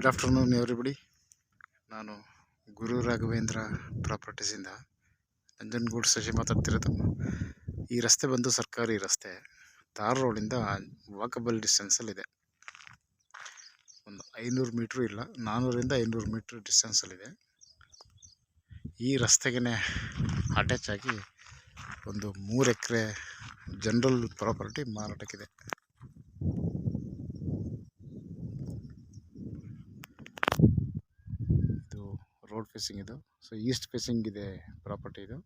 Good afternoon everybody. ನಾನು ಗುರು ರಾಘವೇಂದ್ರ ಪ್ರಾಪರ್ಟೀಸಿಂದ ನಂಜನಗೂಡು ಶಶಿ ಮಾತಾಡ್ತಿರೋದು. ಈ ರಸ್ತೆ ಬಂದು ಸರ್ಕಾರಿ ರಸ್ತೆ, ತಾರ್ ರೋಡಿಂದ ವಾಕಬಲ್ ಡಿಸ್ಟೆನ್ಸಲ್ಲಿದೆ. ಒಂದು 500 ಮೀಟ್ರು ಇಲ್ಲ, 400ರಿಂದ 500 ಮೀಟ್ರ್ ಡಿಸ್ಟೆನ್ಸಲ್ಲಿದೆ. ಈ ರಸ್ತೆಗೆ ಅಟ್ಯಾಚ್ ಆಗಿ ಒಂದು 3 ಎಕರೆ ಜನರಲ್ ಪ್ರಾಪರ್ಟಿ ಮಾರಾಟಕ್ಕಿದೆ. ಇದು ರೋಡ್ ಫೇಸಿಂಗ್, ಇದು ಸೊ ಈಸ್ಟ್ ಫೇಸಿಂಗ್ ಇದೆ ಪ್ರಾಪರ್ಟಿ. ಇದು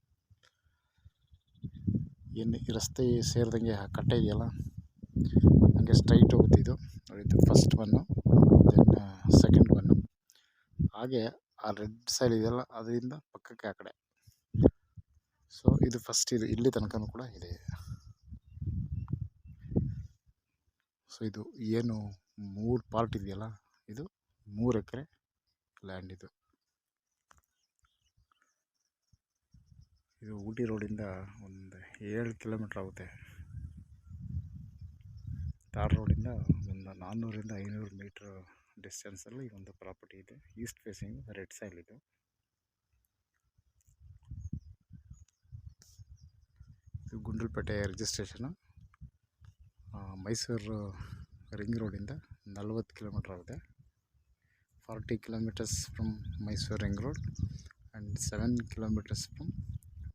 ಏನು ಈ ರಸ್ತೆ ಸೇರಿದಂಗೆ ಆ ಕಟ್ಟೆ ಇದೆಯಲ್ಲ, ಹಂಗೆ ಸ್ಟ್ರೈಟ್ ಹೋಗುತ್ತೆ. ಇದು ನೋಡಿ, ಇದು first one, then second one, ಹಾಗೆ ಆ ರೆಡ್ ಸೈಡ್ ಇದೆಯಲ್ಲ ಅದರಿಂದ ಪಕ್ಕಕ್ಕೆ ಆ ಕಡೆ. ಸೊ ಇದು ಫಸ್ಟ್, ಇದು ಇಲ್ಲಿ ತನಕನೂ ಕೂಡ ಇದೆ. ಸೊ ಇದು ಏನು 3 ಪಾರ್ಟ್ ಇದೆಯಲ್ಲ, ಇದು 3 ಎಕರೆ ಲ್ಯಾಂಡ್. ಇದು ಊಟಿ ರೋಡಿಂದ ಒಂದು 7 ಕಿಲೋಮೀಟ್ರ್ ಆಗುತ್ತೆ. ತಾರ್ ರೋಡಿಂದ ಒಂದು 400ರಿಂದ 500 ಮೀಟ್ರ್ ಡಿಸ್ಟೆನ್ಸಲ್ಲಿ ಒಂದು ಪ್ರಾಪರ್ಟಿ ಇದೆ. East facing, red side. ಇದು ಗುಂಡ್ಲುಪೇಟೆ ರಿಜಿಸ್ಟ್ರೇಷನು. ಮೈಸೂರು ರಿಂಗ್ ರೋಡಿಂದ 40 ಕಿಲೋಮೀಟ್ರ್ ಆಗುತ್ತೆ. 40 kilometres from Mysuru ring road and 7 kilometres from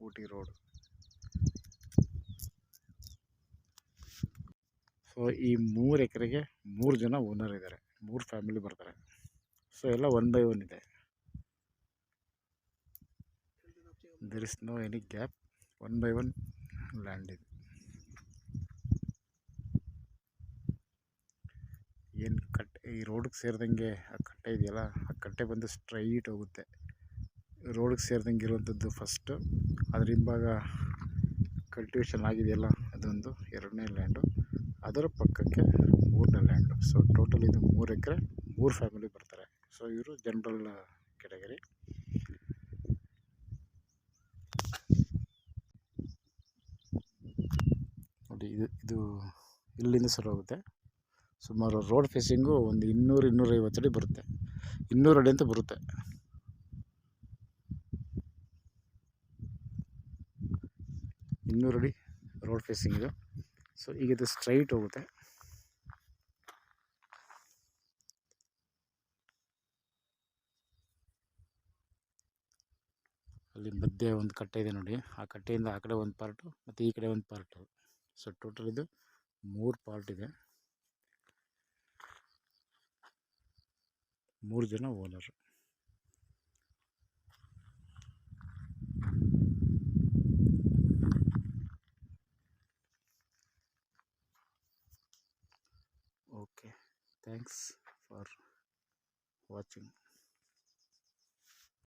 Ooty road. So ಈ 3 ಎಕರೆಗೆ 3 ಜನ ಓನರ್ ಇದ್ದಾರೆ, 3 ಫ್ಯಾಮಿಲಿ ಬರ್ತಾರೆ. ಸೊ ಎಲ್ಲ 1 by 1 ಇದೆ. There is no any gap, 1 by 1 land ಇದೆ. ಏನು ಕಟ್ಟೆ, ಈ ರೋಡಿಗೆ ಸೇರಿದಂಗೆ ಆ ಕಟ್ಟೆ ಇದೆಯಲ್ಲ, ಆ ಕಟ್ಟೆ ಬಂದು ಸ್ಟ್ರೈಟ್ ಹೋಗುತ್ತೆ. ರೋಡಿಗೆ ಸೇರಿದಂಗೆ ಇರುವಂಥದ್ದು ಫಸ್ಟು, ಅದ್ರ ಹಿಂಭಾಗ ಕಲ್ಟಿವೇಷನ್ ಆಗಿದೆಯಲ್ಲ ಅದೊಂದು 2ನೇ ಲ್ಯಾಂಡು, ಅದರ ಪಕ್ಕಕ್ಕೆ 3ನೇ ಲ್ಯಾಂಡು. ಸೊ ಟೋಟಲ್ ಇದು 3 ಎಕರೆ, 3 ಫ್ಯಾಮಿಲಿ ಬರ್ತಾರೆ. ಸೊ ಇವರು ಜನರಲ್ ಕೆಟಗರಿ. ನೋಡಿ, ಇದು ಇಲ್ಲಿಂದ ಶುರು ಹೋಗುತ್ತೆ. ಸುಮಾರು ರೋಡ್ ಫೇಸಿಂಗು ಒಂದು 200-250 ಅಡಿ ಬರುತ್ತೆ, 200 ಅಡಿ ಅಂತ ಬರುತ್ತೆ. ಅಡಿ ರೋಡ್ ಫೇಸಿಂಗ್ ಇದು. ಸೊ ಈಗ ಇದು ಸ್ಟ್ರೈಟ್ ಹೋಗುತ್ತೆ. ಅಲ್ಲಿ ಮಧ್ಯೆ ಒಂದು ಕಟ್ಟೆ ಇದೆ ನೋಡಿ, ಆ ಕಟ್ಟೆಯಿಂದ ಆ ಕಡೆ ಒಂದು ಪಾರ್ಟು ಮತ್ತು ಈ ಕಡೆ ಒಂದು ಪಾರ್ಟು. ಸೊ ಟೋಟಲ್ ಇದು 3 ಪಾರ್ಟ್ ಇದೆ, 3 ಜನ owner. Okay, thanks for watching.